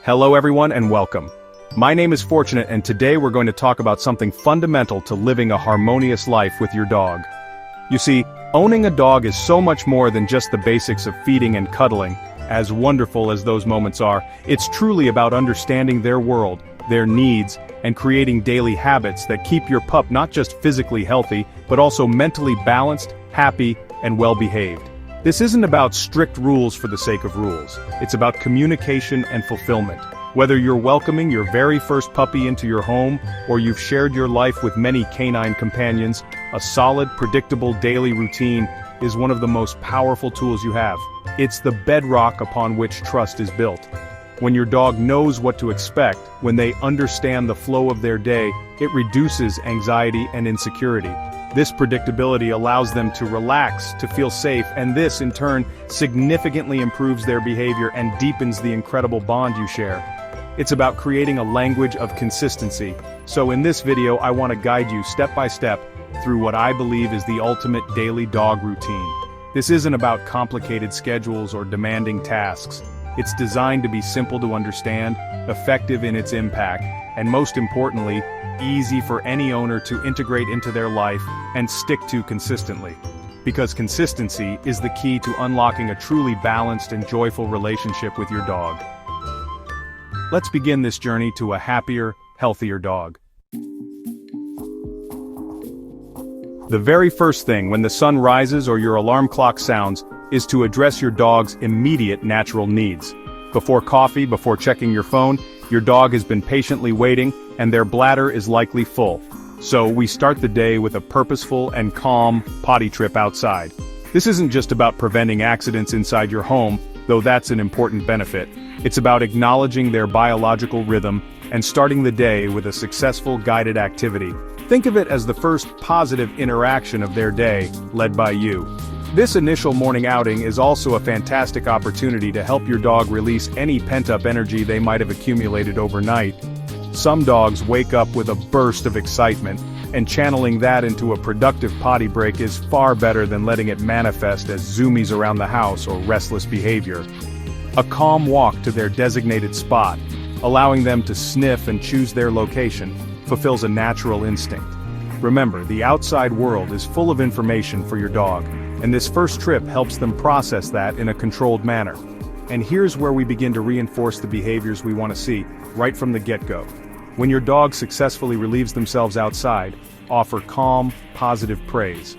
Hello everyone and welcome. My name is Fortunate and today we're going to talk about something fundamental to living a harmonious life with your dog. You see, owning a dog is so much more than just the basics of feeding and cuddling. As wonderful as those moments are, it's truly about understanding their world, their needs, and creating daily habits that keep your pup not just physically healthy, but also mentally balanced, happy, and well-behaved. This isn't about strict rules for the sake of rules. It's about communication and fulfillment. Whether you're welcoming your very first puppy into your home, or you've shared your life with many canine companions, a solid, predictable daily routine is one of the most powerful tools you have. It's the bedrock upon which trust is built. When your dog knows what to expect, when they understand the flow of their day, it reduces anxiety and insecurity. This predictability allows them to relax, to feel safe, and this, in turn, significantly improves their behavior and deepens the incredible bond you share. It's about creating a language of consistency. So in this video, I want to guide you step by step through what I believe is the ultimate daily dog routine. This isn't about complicated schedules or demanding tasks. It's designed to be simple to understand, effective in its impact, and most importantly, easy for any owner to integrate into their life and stick to consistently. Because consistency is the key to unlocking a truly balanced and joyful relationship with your dog. Let's begin this journey to a happier, healthier dog. The very first thing when the sun rises or your alarm clock sounds is to address your dog's immediate natural needs. Before coffee, before checking your phone, your dog has been patiently waiting, and their bladder is likely full. So we start the day with a purposeful and calm potty trip outside. This isn't just about preventing accidents inside your home, though that's an important benefit. It's about acknowledging their biological rhythm and starting the day with a successful guided activity. Think of it as the first positive interaction of their day, led by you. This initial morning outing is also a fantastic opportunity to help your dog release any pent-up energy they might have accumulated overnight. Some dogs wake up with a burst of excitement, and channeling that into a productive potty break is far better than letting it manifest as zoomies around the house or restless behavior. A calm walk to their designated spot, allowing them to sniff and choose their location, fulfills a natural instinct. Remember, the outside world is full of information for your dog, and this first trip helps them process that in a controlled manner. And here's where we begin to reinforce the behaviors we want to see, right from the get-go. When your dog successfully relieves themselves outside, offer calm, positive praise.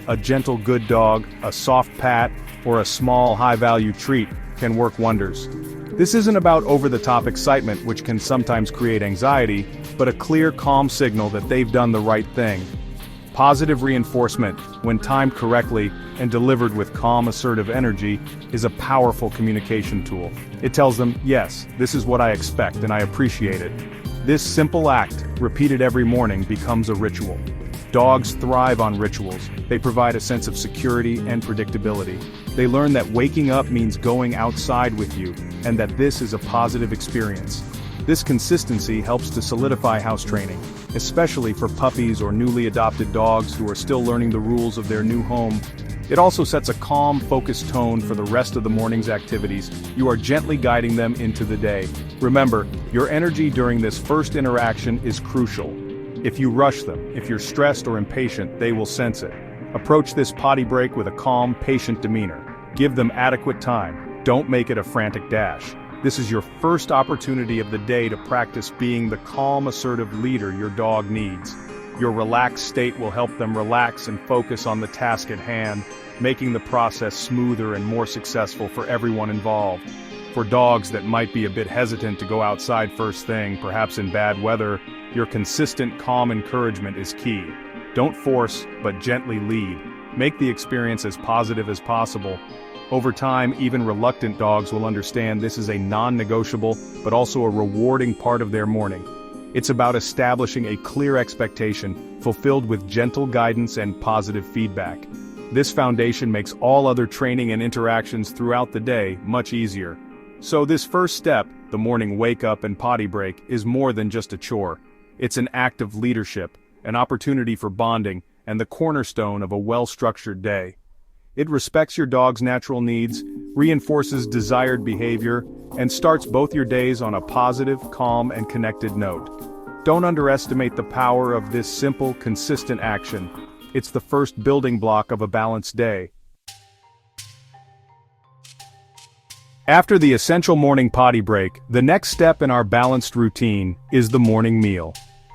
A gentle good dog, a soft pat, or a small high-value treat can work wonders. This isn't about over-the-top excitement, which can sometimes create anxiety, but a clear, calm signal that they've done the right thing. Positive reinforcement, when timed correctly and delivered with calm, assertive energy, is a powerful communication tool. It tells them, yes, this is what I expect and I appreciate it. This simple act, repeated every morning, becomes a ritual. Dogs thrive on rituals. They provide a sense of security and predictability. They learn that waking up means going outside with you, and that this is a positive experience. This consistency helps to solidify house training, especially for puppies or newly adopted dogs who are still learning the rules of their new home. It also sets a calm, focused tone for the rest of the morning's activities. You are gently guiding them into the day. Remember, your energy during this first interaction is crucial. If you rush them, if you're stressed or impatient, they will sense it. Approach this potty break with a calm, patient demeanor. Give them adequate time. Don't make it a frantic dash. This is your first opportunity of the day to practice being the calm, assertive leader your dog needs. Your relaxed state will help them relax and focus on the task at hand, making the process smoother and more successful for everyone involved. For dogs that might be a bit hesitant to go outside first thing, perhaps in bad weather, your consistent, calm encouragement is key. Don't force, but gently lead. Make the experience as positive as possible. Over time, even reluctant dogs will understand this is a non-negotiable, but also a rewarding part of their morning. It's about establishing a clear expectation, fulfilled with gentle guidance and positive feedback. This foundation makes all other training and interactions throughout the day much easier. So this first step, the morning wake-up and potty break, is more than just a chore. It's an act of leadership, an opportunity for bonding, and the cornerstone of a well-structured day. It respects your dog's natural needs, reinforces desired behavior, and starts both your days on a positive, calm, and connected note. Don't underestimate the power of this simple, consistent action. It's the first building block of a balanced day. After the essential morning potty break, the next step in our balanced routine is the morning meal.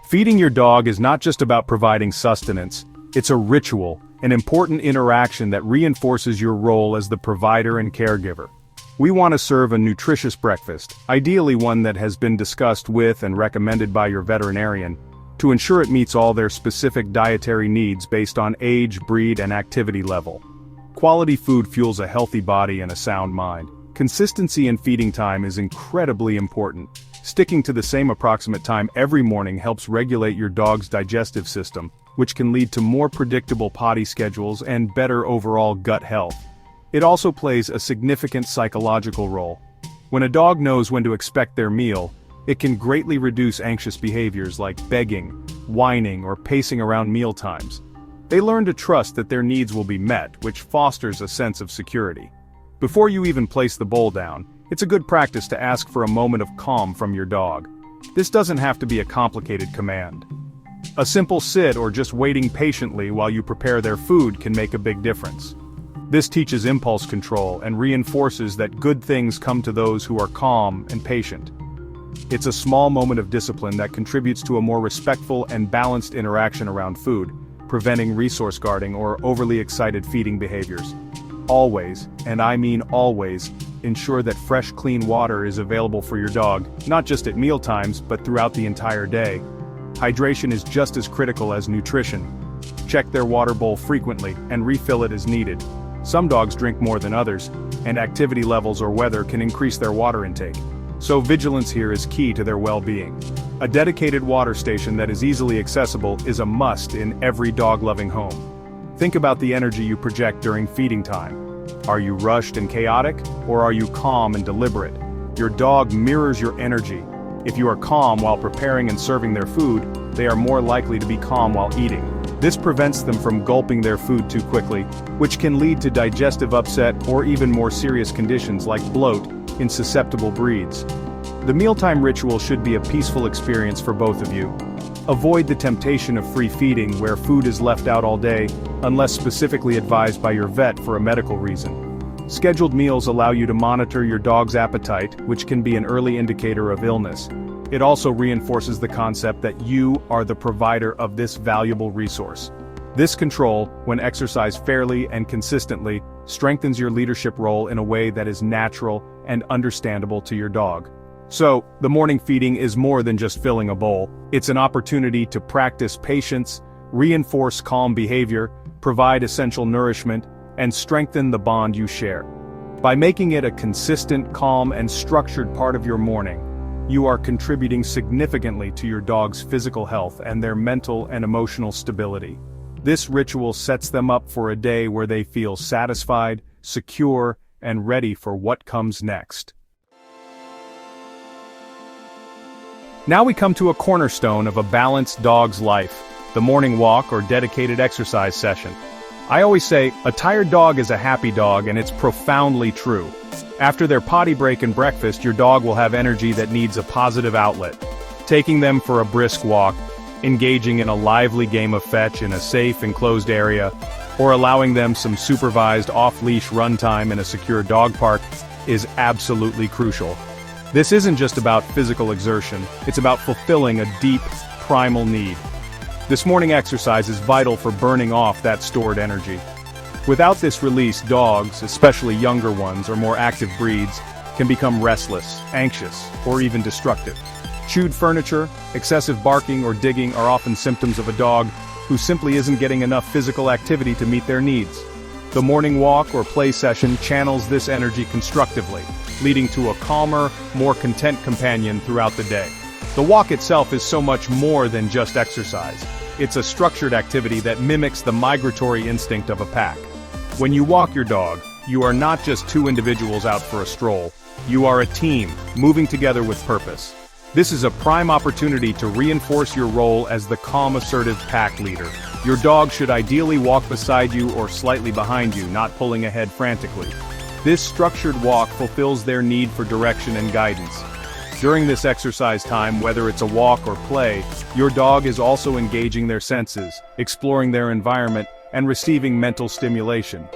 Feeding your dog is not just about providing sustenance, it's a ritual, an important interaction that reinforces your role as the provider and caregiver. We want to serve a nutritious breakfast, ideally one that has been discussed with and recommended by your veterinarian, to ensure it meets all their specific dietary needs based on age, breed, and activity level. Quality food fuels a healthy body and a sound mind. Consistency in feeding time is incredibly important. Sticking to the same approximate time every morning helps regulate your dog's digestive system, which can lead to more predictable potty schedules and better overall gut health. It also plays a significant psychological role. When a dog knows when to expect their meal, it can greatly reduce anxious behaviors like begging, whining, or pacing around meal times. They learn to trust that their needs will be met, which fosters a sense of security. Before you even place the bowl down, it's a good practice to ask for a moment of calm from your dog. This doesn't have to be a complicated command. A simple sit or just waiting patiently while you prepare their food can make a big difference. This teaches impulse control and reinforces that good things come to those who are calm and patient. It's a small moment of discipline that contributes to a more respectful and balanced interaction around food, preventing resource guarding or overly excited feeding behaviors. Always, and I mean always, ensure that fresh, clean water is available for your dog, not just at meal times, but throughout the entire day. Hydration is just as critical as nutrition. Check their water bowl frequently and refill it as needed. Some dogs drink more than others, and activity levels or weather can increase their water intake. So vigilance here is key to their well-being. A dedicated water station that is easily accessible is a must in every dog-loving home. Think about the energy you project during feeding time. Are you rushed and chaotic, or are you calm and deliberate? Your dog mirrors your energy. If you are calm while preparing and serving their food, they are more likely to be calm while eating. This prevents them from gulping their food too quickly, which can lead to digestive upset or even more serious conditions like bloat in susceptible breeds. The mealtime ritual should be a peaceful experience for both of you. Avoid the temptation of free feeding where food is left out all day, unless specifically advised by your vet for a medical reason. Scheduled meals allow you to monitor your dog's appetite, which can be an early indicator of illness. It also reinforces the concept that you are the provider of this valuable resource. This control, when exercised fairly and consistently, strengthens your leadership role in a way that is natural and understandable to your dog. So, the morning feeding is more than just filling a bowl. It's an opportunity to practice patience, reinforce calm behavior, provide essential nourishment, and strengthen the bond you share. By making it a consistent, calm, and structured part of your morning, you are contributing significantly to your dog's physical health and their mental and emotional stability. This ritual sets them up for a day where they feel satisfied, secure, and ready for what comes next. Now we come to a cornerstone of a balanced dog's life, the morning walk or dedicated exercise session. I always say, a tired dog is a happy dog, and it's profoundly true. After their potty break and breakfast, your dog will have energy that needs a positive outlet. Taking them for a brisk walk, engaging in a lively game of fetch in a safe, enclosed area, or allowing them some supervised off-leash run time in a secure dog park is absolutely crucial. This isn't just about physical exertion, it's about fulfilling a deep, primal need. This morning exercise is vital for burning off that stored energy. Without this release, dogs, especially younger ones or more active breeds, can become restless, anxious, or even destructive. Chewed furniture, excessive barking or digging are often symptoms of a dog who simply isn't getting enough physical activity to meet their needs. The morning walk or play session channels this energy constructively, leading to a calmer, more content companion throughout the day. The walk itself is so much more than just exercise. It's a structured activity that mimics the migratory instinct of a pack. When you walk your dog, you are not just two individuals out for a stroll. You are a team, moving together with purpose. This is a prime opportunity to reinforce your role as the calm, assertive pack leader. Your dog should ideally walk beside you or slightly behind you, not pulling ahead frantically. This structured walk fulfills their need for direction and guidance. During this exercise time, whether it's a walk or play, your dog is also engaging their senses, exploring their environment, and receiving mental stimulation.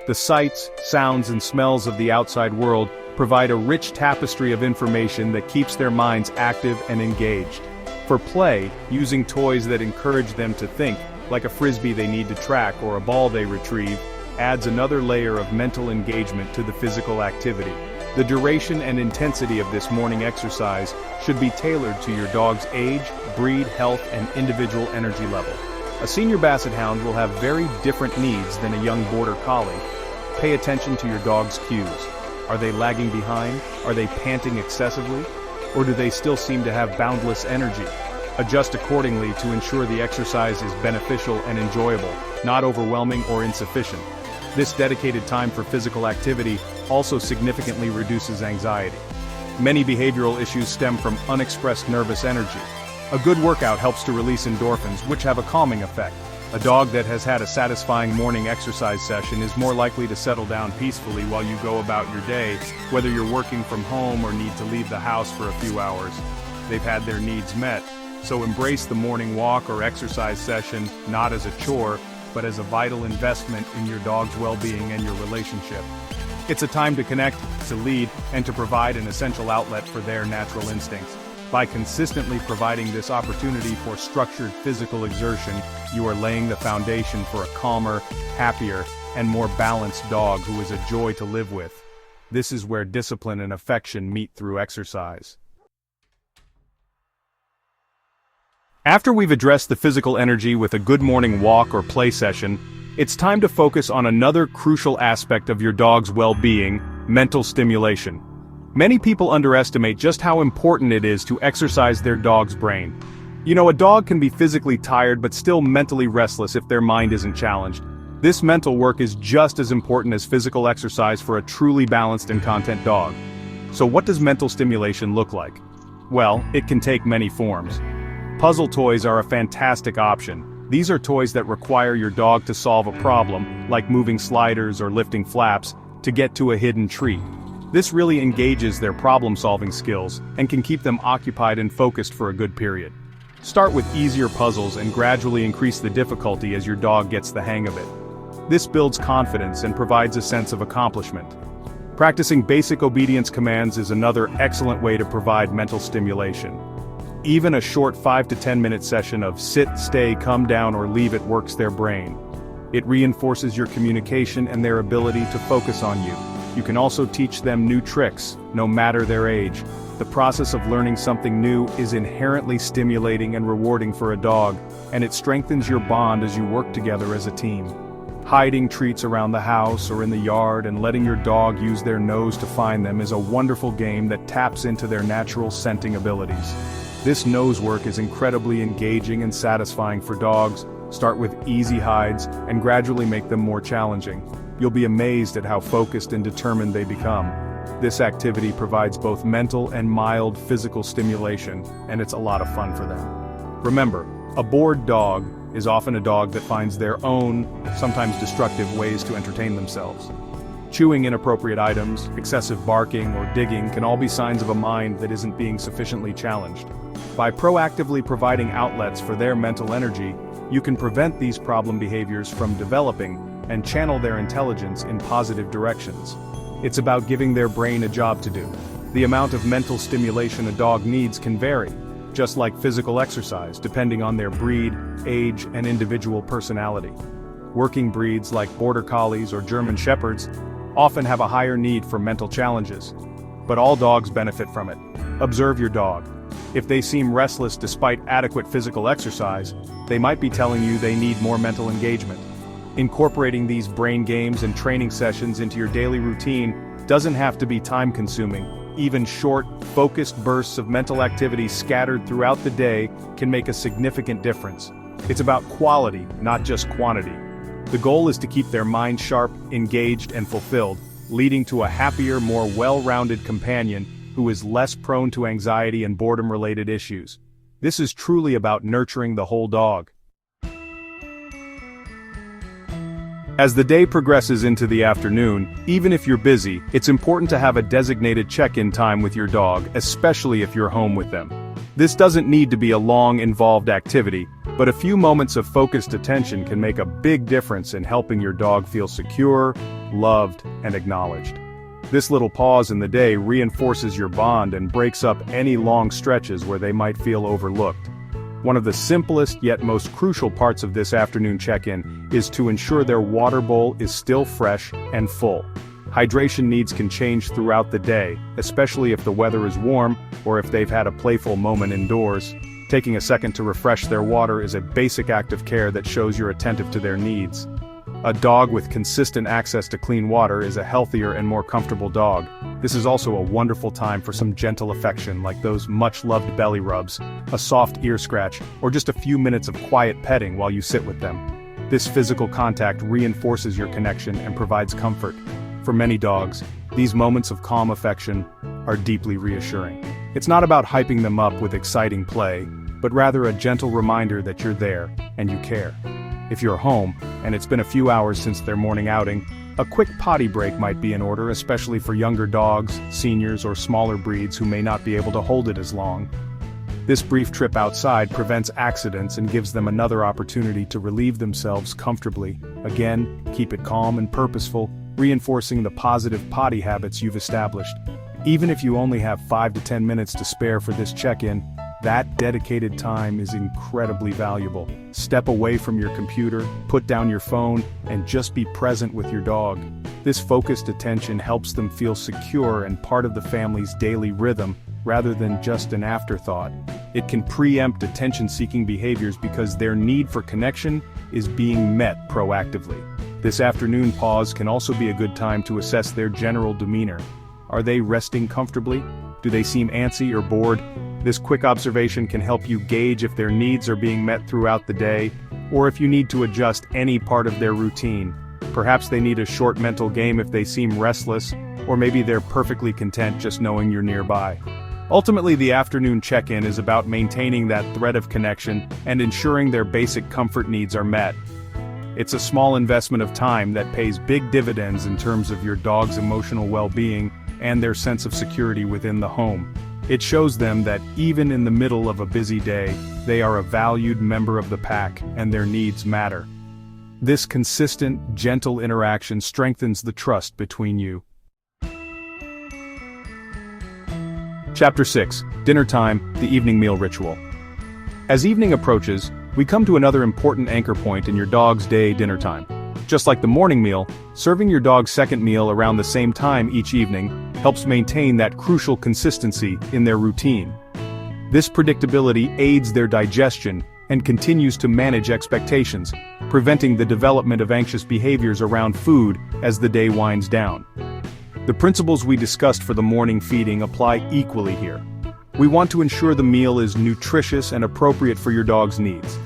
The sights, sounds, and smells of the outside world provide a rich tapestry of information that keeps their minds active and engaged. For play, using toys that encourage them to think, like a frisbee they need to track or a ball they retrieve, adds another layer of mental engagement to the physical activity. The duration and intensity of this morning exercise should be tailored to your dog's age, breed, health, and individual energy level. A senior basset hound will have very different needs than a young border collie. Pay attention to your dog's cues. Are they lagging behind? Are they panting excessively? Or do they still seem to have boundless energy? Adjust accordingly to ensure the exercise is beneficial and enjoyable, not overwhelming or insufficient. This dedicated time for physical activity also significantly reduces anxiety. Many behavioral issues stem from unexpressed nervous energy. A good workout helps to release endorphins, which have a calming effect. A dog that has had a satisfying morning exercise session is more likely to settle down peacefully while you go about your day, whether you're working from home or need to leave the house for a few hours. They've had their needs met. So embrace the morning walk or exercise session not as a chore, but as a vital investment in your dog's well-being and your relationship. It's a time to connect, to lead, and to provide an essential outlet for their natural instincts. By consistently providing this opportunity for structured physical exertion, you are laying the foundation for a calmer, happier, and more balanced dog who is a joy to live with. This is where discipline and affection meet through exercise. After we've addressed the physical energy with a good morning walk or play session, it's time to focus on another crucial aspect of your dog's well-being: mental stimulation. Many people underestimate just how important it is to exercise their dog's brain. You know, a dog can be physically tired but still mentally restless if their mind isn't challenged. This mental work is just as important as physical exercise for a truly balanced and content dog. So what does mental stimulation look like? Well, it can take many forms. Puzzle toys are a fantastic option. These are toys that require your dog to solve a problem, like moving sliders or lifting flaps, to get to a hidden treat. This really engages their problem-solving skills and can keep them occupied and focused for a good period. Start with easier puzzles and gradually increase the difficulty as your dog gets the hang of it. This builds confidence and provides a sense of accomplishment. Practicing basic obedience commands is another excellent way to provide mental stimulation. Even a short 5 to 10 minute session of sit, stay, come down, or leave it works their brain. It reinforces your communication and their ability to focus on you. You can also teach them new tricks, no matter their age. The process of learning something new is inherently stimulating and rewarding for a dog, and it strengthens your bond as you work together as a team. Hiding treats around the house or in the yard and letting your dog use their nose to find them is a wonderful game that taps into their natural scenting abilities. This nose work is incredibly engaging and satisfying for dogs. Start with easy hides and gradually make them more challenging. You'll be amazed at how focused and determined they become. This activity provides both mental and mild physical stimulation, and it's a lot of fun for them. Remember, a bored dog is often a dog that finds their own, sometimes destructive ways to entertain themselves. Chewing inappropriate items, excessive barking, or digging can all be signs of a mind that isn't being sufficiently challenged. By proactively providing outlets for their mental energy, you can prevent these problem behaviors from developing and channel their intelligence in positive directions. It's about giving their brain a job to do. The amount of mental stimulation a dog needs can vary, just like physical exercise, depending on their breed, age, and individual personality. Working breeds like Border Collies or German Shepherds often have a higher need for mental challenges. But all dogs benefit from it. Observe your dog. If they seem restless despite adequate physical exercise, they might be telling you they need more mental engagement. Incorporating these brain games and training sessions into your daily routine doesn't have to be time-consuming. Even short, focused bursts of mental activity scattered throughout the day can make a significant difference. It's about quality, not just quantity. The goal is to keep their mind sharp, engaged, and fulfilled, leading to a happier, more well-rounded companion who is less prone to anxiety and boredom-related issues. This is truly about nurturing the whole dog. As the day progresses into the afternoon, even if you're busy, it's important to have a designated check-in time with your dog, especially if you're home with them. This doesn't need to be a long, involved activity, but a few moments of focused attention can make a big difference in helping your dog feel secure, loved, and acknowledged. This little pause in the day reinforces your bond and breaks up any long stretches where they might feel overlooked. One of the simplest yet most crucial parts of this afternoon check-in is to ensure their water bowl is still fresh and full. Hydration needs can change throughout the day, especially if the weather is warm or if they've had a playful moment indoors. Taking a second to refresh their water is a basic act of care that shows you're attentive to their needs. A dog with consistent access to clean water is a healthier and more comfortable dog. This is also a wonderful time for some gentle affection like those much-loved belly rubs, a soft ear scratch, or just a few minutes of quiet petting while you sit with them. This physical contact reinforces your connection and provides comfort. For many dogs, these moments of calm affection are deeply reassuring. It's not about hyping them up with exciting play, but rather a gentle reminder that you're there and you care. If you're home, and it's been a few hours since their morning outing, a quick potty break might be in order, especially for younger dogs, seniors, or smaller breeds who may not be able to hold it as long. This brief trip outside prevents accidents and gives them another opportunity to relieve themselves comfortably. Again, keep it calm and purposeful, reinforcing the positive potty habits you've established. Even if you only have 5 to 10 minutes to spare for this check-in, that dedicated time is incredibly valuable. Step away from your computer, put down your phone, and just be present with your dog. This focused attention helps them feel secure and part of the family's daily rhythm, rather than just an afterthought. It can preempt attention-seeking behaviors because their need for connection is being met proactively. This afternoon pause can also be a good time to assess their general demeanor. Are they resting comfortably? Do they seem antsy or bored? This quick observation can help you gauge if their needs are being met throughout the day, or if you need to adjust any part of their routine. Perhaps they need a short mental game if they seem restless, or maybe they're perfectly content just knowing you're nearby. Ultimately, the afternoon check-in is about maintaining that thread of connection and ensuring their basic comfort needs are met. It's a small investment of time that pays big dividends in terms of your dog's emotional well-being and their sense of security within the home. It shows them that even in the middle of a busy day, they are a valued member of the pack and their needs matter. This consistent, gentle interaction strengthens the trust between you. Chapter 6. Dinner Time, the Evening Meal Ritual. As evening approaches, we come to another important anchor point in your dog's day dinner time. Just like the morning meal, serving your dog's second meal around the same time each evening helps maintain that crucial consistency in their routine. This predictability aids their digestion and continues to manage expectations, preventing the development of anxious behaviors around food as the day winds down. The principles we discussed for the morning feeding apply equally here. We want to ensure the meal is nutritious and appropriate for your dog's needs.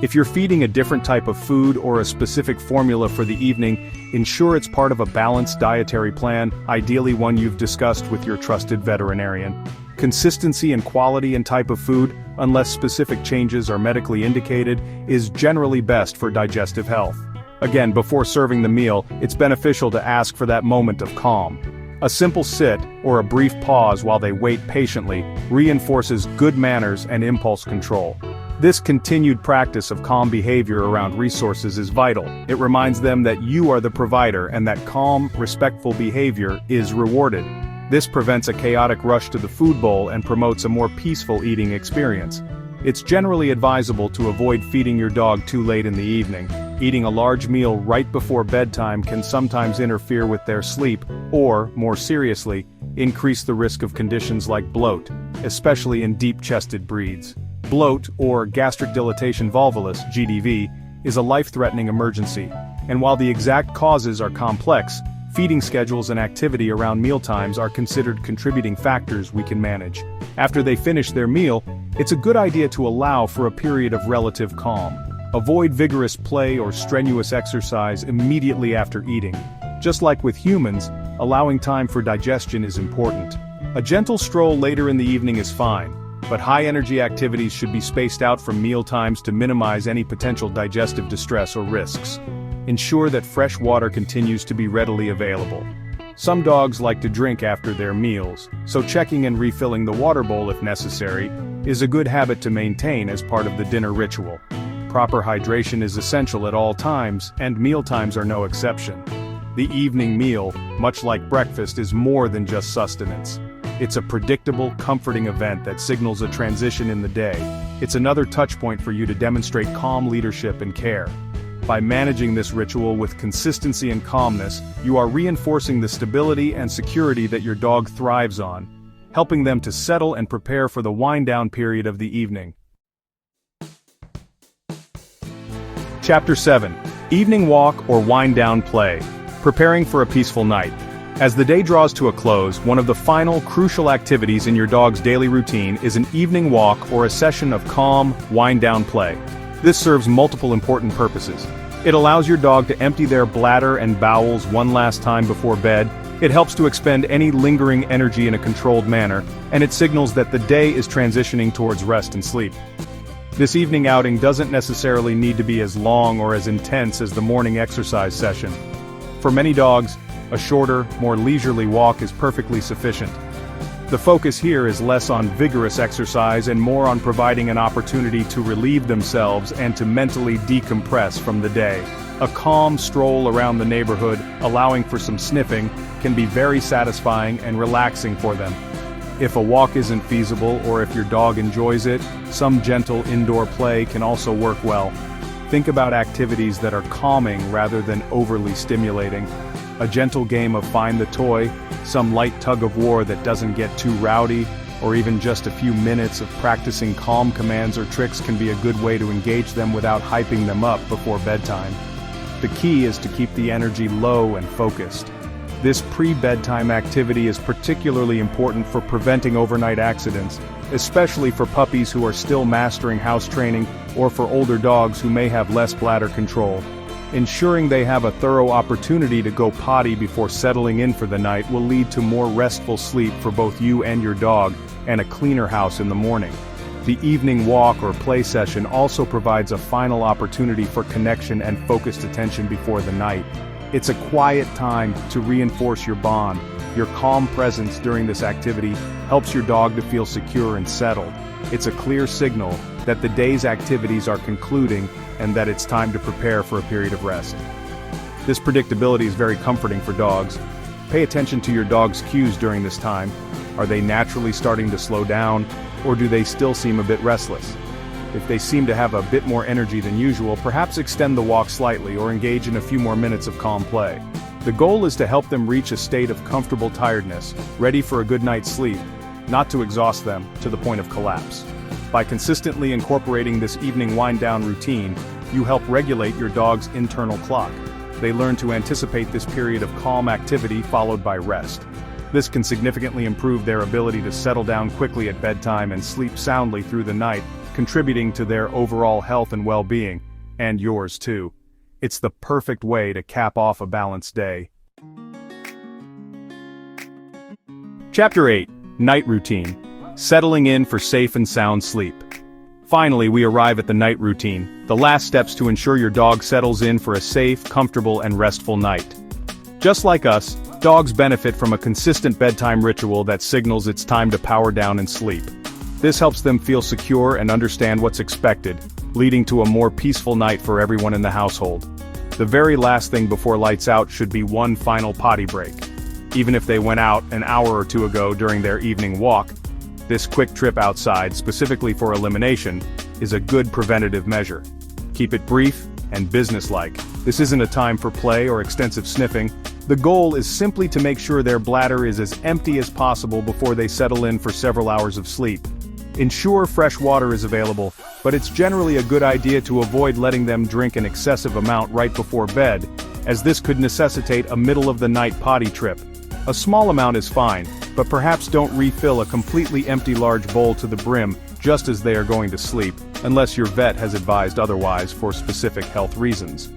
If you're feeding a different type of food or a specific formula for the evening, ensure it's part of a balanced dietary plan, ideally one you've discussed with your trusted veterinarian. Consistency in quality and type of food, unless specific changes are medically indicated, is generally best for digestive health. Again, before serving the meal, it's beneficial to ask for that moment of calm. A simple sit, or a brief pause while they wait patiently, reinforces good manners and impulse control. This continued practice of calm behavior around resources is vital. It reminds them that you are the provider and that calm, respectful behavior is rewarded. This prevents a chaotic rush to the food bowl and promotes a more peaceful eating experience. It's generally advisable to avoid feeding your dog too late in the evening. Eating a large meal right before bedtime can sometimes interfere with their sleep, or, more seriously, increase the risk of conditions like bloat, especially in deep-chested breeds. Bloat, or gastric dilatation volvulus (GDV), is a life-threatening emergency, and while the exact causes are complex, feeding schedules and activity around mealtimes are considered contributing factors we can manage. After they finish their meal, it's a good idea to allow for a period of relative calm. Avoid vigorous play or strenuous exercise immediately after eating. Just like with humans, allowing time for digestion is important. A gentle stroll later in the evening is fine, but high-energy activities should be spaced out from meal times to minimize any potential digestive distress or risks. Ensure that fresh water continues to be readily available. Some dogs like to drink after their meals, so checking and refilling the water bowl if necessary is a good habit to maintain as part of the dinner ritual. Proper hydration is essential at all times, and mealtimes are no exception. The evening meal, much like breakfast, is more than just sustenance. It's a predictable, comforting event that signals a transition in the day. It's another touchpoint for you to demonstrate calm leadership and care. By managing this ritual with consistency and calmness, you are reinforcing the stability and security that your dog thrives on, helping them to settle and prepare for the wind-down period of the evening. Chapter 7. Evening Walk or Wind-Down Play. Preparing for a peaceful night. As the day draws to a close, one of the final, crucial activities in your dog's daily routine is an evening walk or a session of calm, wind-down play. This serves multiple important purposes. It allows your dog to empty their bladder and bowels one last time before bed, it helps to expend any lingering energy in a controlled manner, and it signals that the day is transitioning towards rest and sleep. This evening outing doesn't necessarily need to be as long or as intense as the morning exercise session. For many dogs, a shorter, more leisurely walk is perfectly sufficient. The focus here is less on vigorous exercise and more on providing an opportunity to relieve themselves and to mentally decompress from the day. A calm stroll around the neighborhood, allowing for some sniffing, can be very satisfying and relaxing for them. If a walk isn't feasible or if your dog enjoys it, some gentle indoor play can also work well. Think about activities that are calming rather than overly stimulating. A gentle game of find the toy, some light tug-of-war that doesn't get too rowdy, or even just a few minutes of practicing calm commands or tricks can be a good way to engage them without hyping them up before bedtime. The key is to keep the energy low and focused. This pre-bedtime activity is particularly important for preventing overnight accidents, especially for puppies who are still mastering house training or for older dogs who may have less bladder control. Ensuring they have a thorough opportunity to go potty before settling in for the night will lead to more restful sleep for both you and your dog, and a cleaner house in the morning. The evening walk or play session also provides a final opportunity for connection and focused attention before the night. It's a quiet time to reinforce your bond. Your calm presence during this activity helps your dog to feel secure and settled. It's a clear signal that the day's activities are concluding and that it's time to prepare for a period of rest. This predictability is very comforting for dogs. Pay attention to your dog's cues during this time. Are they naturally starting to slow down, or do they still seem a bit restless? If they seem to have a bit more energy than usual, perhaps extend the walk slightly or engage in a few more minutes of calm play. The goal is to help them reach a state of comfortable tiredness, ready for a good night's sleep, not to exhaust them to the point of collapse. By consistently incorporating this evening wind-down routine, you help regulate your dog's internal clock. They learn to anticipate this period of calm activity followed by rest. This can significantly improve their ability to settle down quickly at bedtime and sleep soundly through the night, contributing to their overall health and well-being, and yours too. It's the perfect way to cap off a balanced day. Chapter 8. Night Routine. Settling in for safe and sound sleep. Finally, we arrive at the night routine, the last steps to ensure your dog settles in for a safe, comfortable, and restful night. Just like us, dogs benefit from a consistent bedtime ritual that signals it's time to power down and sleep. This helps them feel secure and understand what's expected, leading to a more peaceful night for everyone in the household. The very last thing before lights out should be one final potty break. Even if they went out an hour or two ago during their evening walk, this quick trip outside, specifically for elimination, is a good preventative measure. Keep it brief and businesslike. This isn't a time for play or extensive sniffing. The goal is simply to make sure their bladder is as empty as possible before they settle in for several hours of sleep. Ensure fresh water is available, but it's generally a good idea to avoid letting them drink an excessive amount right before bed, as this could necessitate a middle-of-the-night potty trip. A small amount is fine, but perhaps don't refill a completely empty large bowl to the brim just as they are going to sleep, unless your vet has advised otherwise for specific health reasons.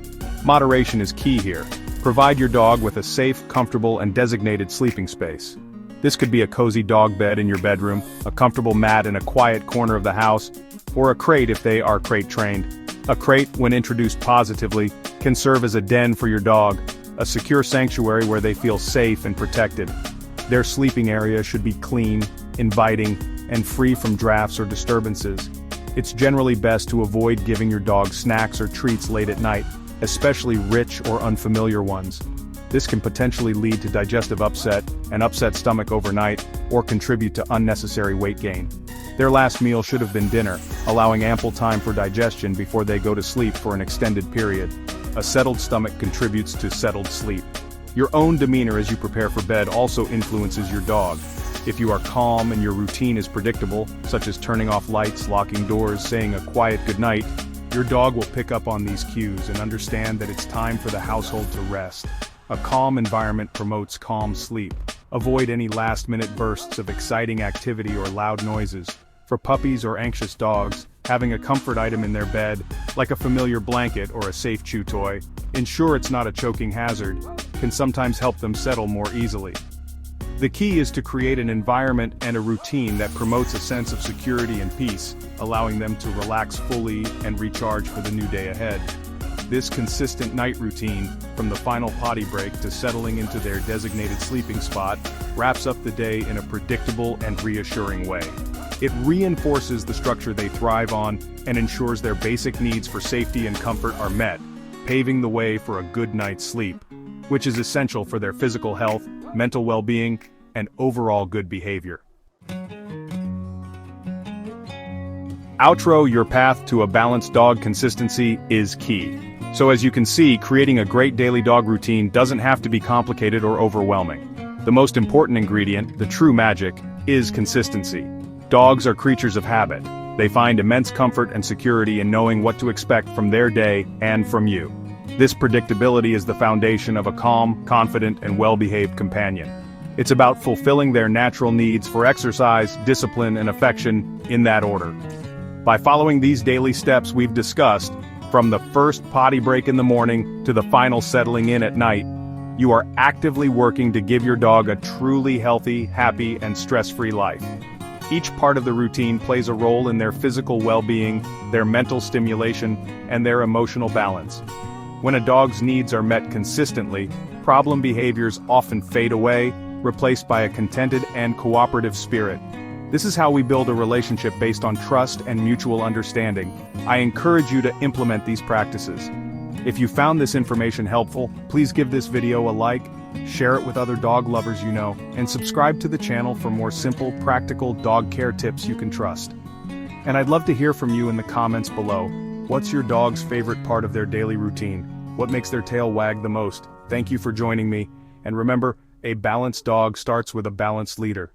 Moderation is key here. Provide your dog with a safe, comfortable, and designated sleeping space. This could be a cozy dog bed in your bedroom, a comfortable mat in a quiet corner of the house, or a crate if they are crate trained. A crate, when introduced positively, can serve as a den for your dog, a secure sanctuary where they feel safe and protected. Their sleeping area should be clean, inviting, and free from drafts or disturbances. It's generally best to avoid giving your dog snacks or treats late at night, especially rich or unfamiliar ones. This can potentially lead to digestive upset, an upset stomach overnight, or contribute to unnecessary weight gain. Their last meal should have been dinner, allowing ample time for digestion before they go to sleep for an extended period. A settled stomach contributes to settled sleep. Your own demeanor as you prepare for bed also influences your dog. If you are calm and your routine is predictable, such as turning off lights, locking doors, saying a quiet goodnight, your dog will pick up on these cues and understand that it's time for the household to rest. A calm environment promotes calm sleep. Avoid any last-minute bursts of exciting activity or loud noises. For puppies or anxious dogs, having a comfort item in their bed, like a familiar blanket or a safe chew toy, ensure it's not a choking hazard, can sometimes help them settle more easily. The key is to create an environment and a routine that promotes a sense of security and peace, allowing them to relax fully and recharge for the new day ahead. This consistent night routine, from the final potty break to settling into their designated sleeping spot, wraps up the day in a predictable and reassuring way. It reinforces the structure they thrive on and ensures their basic needs for safety and comfort are met, paving the way for a good night's sleep, which is essential for their physical health, mental well-being, and overall good behavior. Outro: your path to a balanced dog consistency is key. So as you can see, creating a great daily dog routine doesn't have to be complicated or overwhelming. The most important ingredient, the true magic, is consistency. Dogs are creatures of habit. They find immense comfort and security in knowing what to expect from their day and from you. This predictability is the foundation of a calm, confident, and well-behaved companion. It's about fulfilling their natural needs for exercise, discipline, and affection in that order. By following these daily steps we've discussed, from the first potty break in the morning to the final settling in at night, you are actively working to give your dog a truly healthy, happy, and stress-free life. Each part of the routine plays a role in their physical well-being, their mental stimulation, and their emotional balance. When a dog's needs are met consistently, problem behaviors often fade away, replaced by a contented and cooperative spirit. This is how we build a relationship based on trust and mutual understanding. I encourage you to implement these practices. If you found this information helpful, please give this video a like, share it with other dog lovers you know, and subscribe to the channel for more simple, practical dog care tips you can trust. And I'd love to hear from you in the comments below. What's your dog's favorite part of their daily routine? What makes their tail wag the most? Thank you for joining me, and remember, a balanced dog starts with a balanced leader.